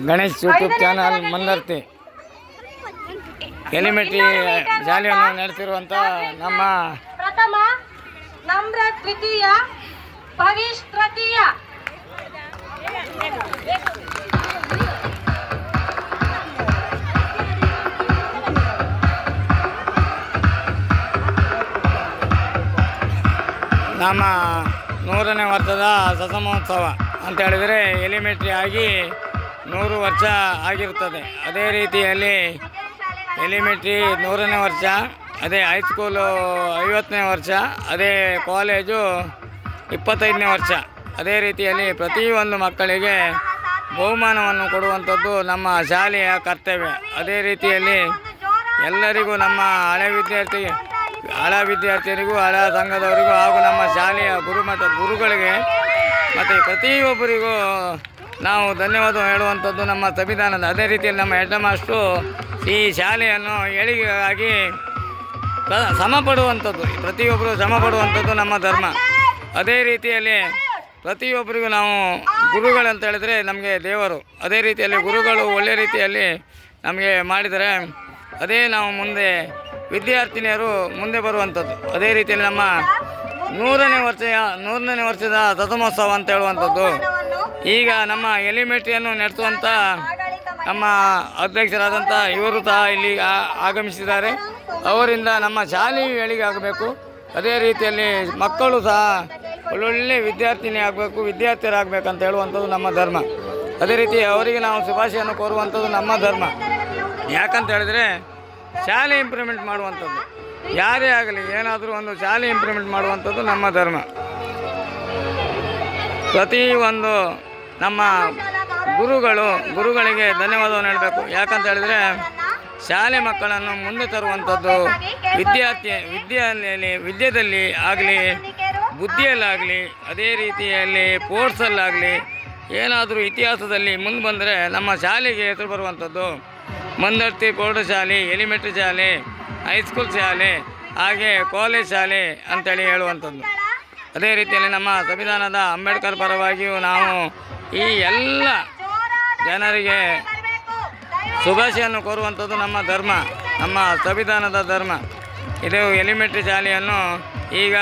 Ganesh YouTube channel Mandarthi elementary ಶಾಲೆಯನ್ನು ನಡೆಸಿರುವಂಥ ನಮ್ಮ ಪ್ರಥಮ ನಮ್ರ ದ್ವಿತೀಯ ಭವಿಷ್ ತೃತೀಯ ನಮ್ಮ 100ನೇ ವರ್ಷದ ಸಸಮೋತ್ಸವ ಅಂತ ಹೇಳಿದರೆ ಎಲಿಮೆಂಟ್ರಿ ಆಗಿ 100 ವರ್ಷ ಆಗಿರುತ್ತದೆ. ಅದೇ ರೀತಿಯಲ್ಲಿ ಎಲಿಮೆಂಟ್ರಿ 100ನೇ ವರ್ಷ, ಅದೇ ಹೈಸ್ಕೂಲು 50ನೇ ವರ್ಷ, ಅದೇ ಕಾಲೇಜು 25ನೇ ವರ್ಷ. ಅದೇ ರೀತಿಯಲ್ಲಿ ಪ್ರತಿಯೊಂದು ಮಕ್ಕಳಿಗೆ ಬಹುಮಾನವನ್ನು ಕೊಡುವಂಥದ್ದು ನಮ್ಮ ಶಾಲೆಯ ಕರ್ತವ್ಯ. ಅದೇ ರೀತಿಯಲ್ಲಿ ಎಲ್ಲರಿಗೂ ನಮ್ಮ ಹಳೆ ವಿದ್ಯಾರ್ಥಿಯರಿಗೂ ಹಳೆ ಸಂಘದವರಿಗೂ ಹಾಗೂ ನಮ್ಮ ಶಾಲೆಯ ಗುರುಗಳಿಗೆ ಮತ್ತು ಪ್ರತಿಯೊಬ್ಬರಿಗೂ ನಾವು ಧನ್ಯವಾದ ಹೇಳುವಂಥದ್ದು ನಮ್ಮ ಸಂವಿಧಾನದ. ಅದೇ ರೀತಿಯಲ್ಲಿ ನಮ್ಮ ಹೆಡ್ ಮಾಸ್ಟ್ರು ಈ ಶಾಲೆಯನ್ನು ಏಳಿಗೆಗಾಗಿ ಶ್ರಮಪಡುವಂಥದ್ದು, ಪ್ರತಿಯೊಬ್ಬರು ಶ್ರಮಪಡುವಂಥದ್ದು ನಮ್ಮ ಧರ್ಮ. ಅದೇ ರೀತಿಯಲ್ಲಿ ಪ್ರತಿಯೊಬ್ಬರಿಗೂ ನಾವು ಗುರುಗಳಂತ ಹೇಳಿದರೆ ನಮಗೆ ದೇವರು. ಅದೇ ರೀತಿಯಲ್ಲಿ ಗುರುಗಳು ಒಳ್ಳೆಯ ರೀತಿಯಲ್ಲಿ ನಮಗೆ ಮಾಡಿದರೆ ಅದೇ ನಾವು ಮುಂದೆ ವಿದ್ಯಾರ್ಥಿನಿಯರು ಮುಂದೆ ಬರುವಂಥದ್ದು. ಅದೇ ರೀತಿಯಲ್ಲಿ ನಮ್ಮ 100ನೇ ವರ್ಷದ ರಥಮೋತ್ಸವ ಅಂತ ಹೇಳುವಂಥದ್ದು ಈಗ ನಮ್ಮ ಎಲಿಮೆಂಟ್ರಿಯನ್ನು ನಡೆಸುವಂಥ ನಮ್ಮ ಅಧ್ಯಕ್ಷರಾದಂಥ ಇವರು ಸಹ ಇಲ್ಲಿ ಆಗಮಿಸಿದ್ದಾರೆ. ಅವರಿಂದ ನಮ್ಮ ಶಾಲೆಯು ಏಳಿಗೆ ಆಗಬೇಕು. ಅದೇ ರೀತಿಯಲ್ಲಿ ಮಕ್ಕಳು ಸಹ ಒಳ್ಳೊಳ್ಳೆ ವಿದ್ಯಾರ್ಥಿನಿ ಆಗಬೇಕು, ವಿದ್ಯಾರ್ಥಿಯರಾಗಬೇಕಂತ ಹೇಳುವಂಥದ್ದು ನಮ್ಮ ಧರ್ಮ. ಅದೇ ರೀತಿ ಅವರಿಗೆ ನಾವು ಶುಭಾಶಯನ್ನು ಕೋರುವಂಥದ್ದು ನಮ್ಮ ಧರ್ಮ. ಯಾಕಂತ ಹೇಳಿದರೆ ಶಾಲೆ ಇಂಪ್ರೂವ್ಮೆಂಟ್ ಮಾಡುವಂಥದ್ದು, ಯಾರೇ ಆಗಲಿ ಏನಾದರೂ ಒಂದು ಶಾಲೆ ಇಂಪ್ರೂವ್ಮೆಂಟ್ ಮಾಡುವಂಥದ್ದು ನಮ್ಮ ಧರ್ಮ. ಪ್ರತಿಯೊಂದು ನಮ್ಮ ಗುರುಗಳಿಗೆ ಧನ್ಯವಾದವನ್ನು ಹೇಳಬೇಕು. ಯಾಕಂತ ಹೇಳಿದರೆ ಶಾಲೆ ಮಕ್ಕಳನ್ನು ಮುಂದೆ ತರುವಂಥದ್ದು ವಿದ್ಯೆಯಲ್ಲಿ ಆಗಲಿ, ಬುದ್ಧಿಯಲ್ಲಾಗಲಿ, ಅದೇ ರೀತಿಯಲ್ಲಿ ಸ್ಪೋರ್ಟ್ಸಲ್ಲಾಗಲಿ, ಏನಾದರೂ ಇತಿಹಾಸದಲ್ಲಿ ಮುಂದೆ ಬಂದರೆ ನಮ್ಮ ಶಾಲೆಗೆ ಹೆಸರು ಬರುವಂಥದ್ದು. ಮಂದರ್ತಿ ಪ್ರೌಢಶಾಲೆ, ಎಲಿಮೆಂಟ್ರಿ ಶಾಲೆ, ಹೈಸ್ಕೂಲ್ ಶಾಲೆ, ಹಾಗೆ ಕಾಲೇಜ್ ಶಾಲೆ ಅಂತೇಳಿ ಹೇಳುವಂಥದ್ದು. ಅದೇ ರೀತಿಯಲ್ಲಿ ನಮ್ಮ ಸಂವಿಧಾನದ ಅಂಬೇಡ್ಕರ್ ಪರವಾಗಿಯೂ ನಾವು ಈ ಎಲ್ಲ ಜನರಿಗೆ ಶುಭಾಶಯನ್ನು ಕೋರುವಂಥದ್ದು ನಮ್ಮ ಧರ್ಮ, ನಮ್ಮ ಸಂವಿಧಾನದ ಧರ್ಮ. ಇದು ಎಲಿಮೆಂಟ್ರಿ ಶಾಲೆಯನ್ನು ಈಗ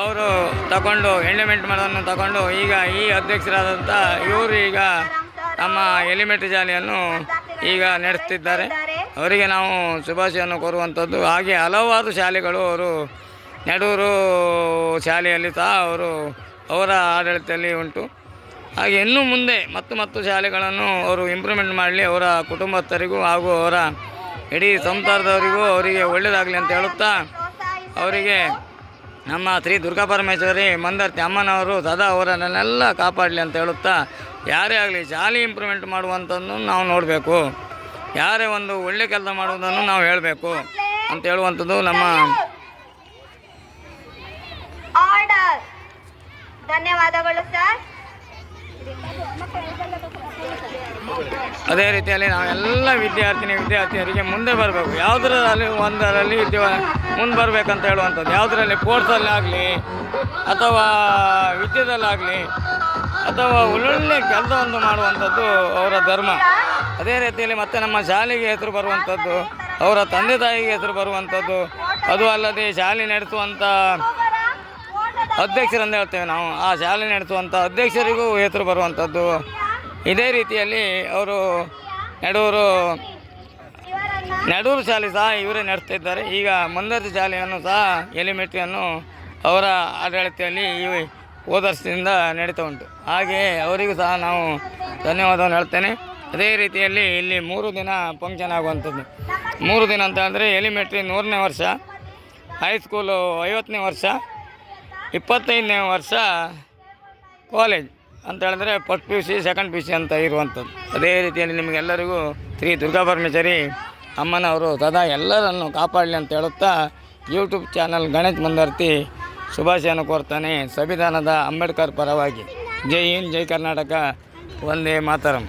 ಅವರು ತಗೊಂಡು ಎಂಡಮೆಂಟ್ ಮಾಡೋದನ್ನು ತಗೊಂಡು ಈಗ ಈ ಅಧ್ಯಕ್ಷರಾದಂಥ ಇವರು ಈಗ ನಮ್ಮ ಎಲಿಮೆಂಟ್ರಿ ಶಾಲೆಯನ್ನು ಈಗ ನಡೆಸ್ತಿದ್ದಾರೆ. ಅವರಿಗೆ ನಾವು ಶುಭಾಶಯನ್ನು ಕೋರುವಂಥದ್ದು. ಹಾಗೆ ಹಲವಾರು ಶಾಲೆಗಳು ಅವರು ನೆಡೂರು ಶಾಲೆಯಲ್ಲಿ ಸಹ ಅವರ ಆಡಳಿತದಲ್ಲಿ ಉಂಟು. ಹಾಗೆ ಇನ್ನು ಮುಂದೆ ಮತ್ತು ಶಾಲೆಗಳನ್ನು ಅವರು ಇಂಪ್ರೂವ್ಮೆಂಟ್ ಮಾಡಲಿ, ಅವರ ಕುಟುಂಬಸ್ಥರಿಗೂ ಹಾಗೂ ಅವರ ಇಡೀ ಸಂಸಾರದವರಿಗೂ ಅವರಿಗೆ ಒಳ್ಳೆಯದಾಗಲಿ ಅಂತ ಹೇಳುತ್ತಾ, ಅವರಿಗೆ ನಮ್ಮ ಶ್ರೀ ದುರ್ಗಾಪರಮೇಶ್ವರಿ ಮಂದರ್ತಿ ಅಮ್ಮನವರು ಸದಾ ಅವರನ್ನೆಲ್ಲ ಕಾಪಾಡಲಿ ಅಂತ ಹೇಳುತ್ತಾ, ಯಾರೇ ಆಗಲಿ ಶಾಲೆ ಇಂಪ್ರೂವ್ಮೆಂಟ್ ಮಾಡುವಂಥದ್ದನ್ನು ನಾವು ನೋಡಬೇಕು, ಯಾರೇ ಒಂದು ಒಳ್ಳೆ ಕೆಲಸ ಮಾಡುವುದನ್ನು ನಾವು ಹೇಳಬೇಕು ಅಂತ ಹೇಳುವಂಥದ್ದು ನಮ್ಮ ಆರ್ಡರ್. ಧನ್ಯವಾದಗಳು ಸರ್. ಅದೇ ರೀತಿಯಲ್ಲಿ ನಾವೆಲ್ಲ ವಿದ್ಯಾರ್ಥಿನಿಯರಿಗೆ ಮುಂದೆ ಬರಬೇಕು, ಯಾವುದರಲ್ಲಿ ಒಂದರಲ್ಲಿ ಮುಂದೆ ಬರಬೇಕಂತ ಹೇಳುವಂಥದ್ದು. ಯಾವುದರಲ್ಲಿ ಸ್ಪೋರ್ಟ್ಸಲ್ಲಾಗಲಿ ಅಥವಾ ವಿದ್ಯೆದಲ್ಲಾಗಲಿ ಅಥವಾ ಒಳ್ಳೊಳ್ಳೆ ಕೆಲಸವನ್ನು ಮಾಡುವಂಥದ್ದು ಅವರ ಧರ್ಮ. ಅದೇ ರೀತಿಯಲ್ಲಿ ಮತ್ತೆ ನಮ್ಮ ಶಾಲೆಗೆ ಹೆಸರು ಬರುವಂಥದ್ದು, ಅವರ ತಂದೆ ತಾಯಿಗೆ ಹೆಸರು ಬರುವಂಥದ್ದು. ಅದು ಅಲ್ಲದೆ ಶಾಲೆ ನಡೆಸುವಂಥ ಅಧ್ಯಕ್ಷರಂತ ಹೇಳ್ತೇವೆ ನಾವು, ಆ ಶಾಲೆ ನಡೆಸುವಂಥ ಅಧ್ಯಕ್ಷರಿಗೂ ಹೆಸರು ಬರುವಂಥದ್ದು. ಇದೇ ರೀತಿಯಲ್ಲಿ ಅವರು ನೆಡೂರು ಶಾಲೆ ಸಹ ಇವರೇ ನಡೆಸ್ತಿದ್ದಾರೆ. ಈಗ ಮಂದರ್ತಿ ಶಾಲೆಯನ್ನು ಸಹ ಎಲಿಮೆಂಟ್ರಿಯನ್ನು ಅವರ ಆಡಳಿತದಲ್ಲಿ ಹೋದ ವರ್ಷದಿಂದ ನಡೀತಾ ಉಂಟು. ಹಾಗೆ ಅವರಿಗೂ ಸಹ ನಾವು ಧನ್ಯವಾದವನ್ನು ಹೇಳ್ತೇನೆ. ಅದೇ ರೀತಿಯಲ್ಲಿ ಇಲ್ಲಿ 3 ದಿನ ಫಂಕ್ಷನ್ ಆಗುವಂಥದ್ದು. 3 ದಿನ ಅಂತ ಅಂದರೆ ಎಲಿಮೆಂಟ್ರಿ 100ನೇ ವರ್ಷ, ಹೈಸ್ಕೂಲು 50ನೇ ವರ್ಷ, 25ನೇ ವರ್ಷ ಕಾಲೇಜ್ ಅಂತ ಹೇಳಿದ್ರೆ ಫಸ್ಟ್ PUC ಸೆಕೆಂಡ್ PUC ಅಂತ ಇರುವಂಥದ್ದು. ಅದೇ ರೀತಿಯಲ್ಲಿ ನಿಮಗೆಲ್ಲರಿಗೂ ಶ್ರೀ ದುರ್ಗಾಪರಮೇಶ್ವರಿ ಅಮ್ಮನವರು ಸದಾ ಎಲ್ಲರನ್ನು ಕಾಪಾಡಲಿ ಅಂತ ಹೇಳುತ್ತಾ ಯೂಟ್ಯೂಬ್ ಚಾನಲ್ ಗಣೇಶ್ ಮಂದರ್ತಿ ಶುಭಾಶಯನ್ನು ಕೋರ್ತಾನೆ ಸಂವಿಧಾನದ ಅಂಬೇಡ್ಕರ್ ಪರವಾಗಿ. ಜೈ ಹಿಂದ್, ಜೈ ಕರ್ನಾಟಕ, ವಂದೇ ಮಾತರಂ.